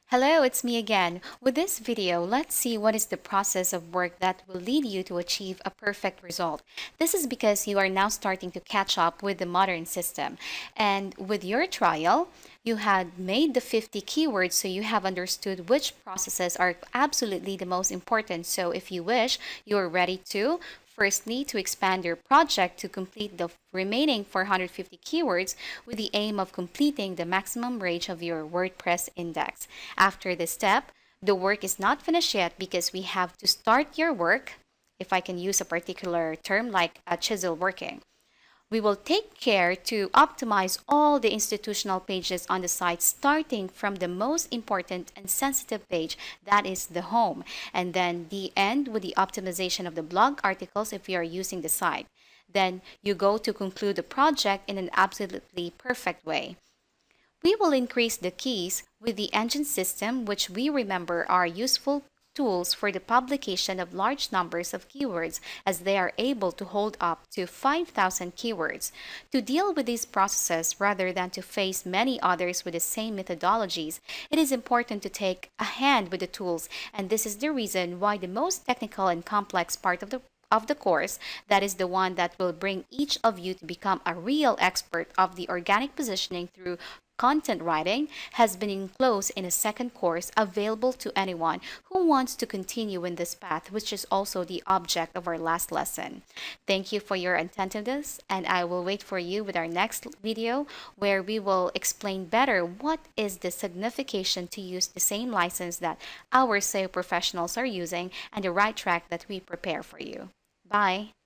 Hello, it's me again. With this video, let's see what is the process of work that will lead you to achieve a perfect result. This is because you are now starting to catch up with the modern system. And with your trial, you had made the 50 keywords, so you have understood which processes are absolutely the most important. So if you wish, you are ready to firstly, to expand your project to complete the remaining 450 keywords with the aim of completing the maximum range of your WordPress index. After this step, the work is not finished yet because we have to start your work, if I can use a particular term like a chisel working. We will take care to optimize all the institutional pages on the site, starting from the most important and sensitive page, that is the home, and then the end with the optimization of the blog articles if you are using the site. Then you go to conclude the project in an absolutely perfect way. We will increase the keys with the engine system, which we remember are useful tools for the publication of large numbers of keywords, as they are able to hold up to 5,000 keywords. To deal with these processes rather than to face many others with the same methodologies, it is important to take a hand with the tools, and this is the reason why the most technical and complex part of the course, that is the one that will bring each of you to become a real expert of the organic positioning through content writing, has been enclosed in a second course available to anyone who wants to continue in this path, which is also the object of our last lesson. Thank you for your attentiveness, and I will wait for you with our next video where we will explain better what is the signification to use the same license that our SEO professionals are using and the right track that we prepare for you. Bye.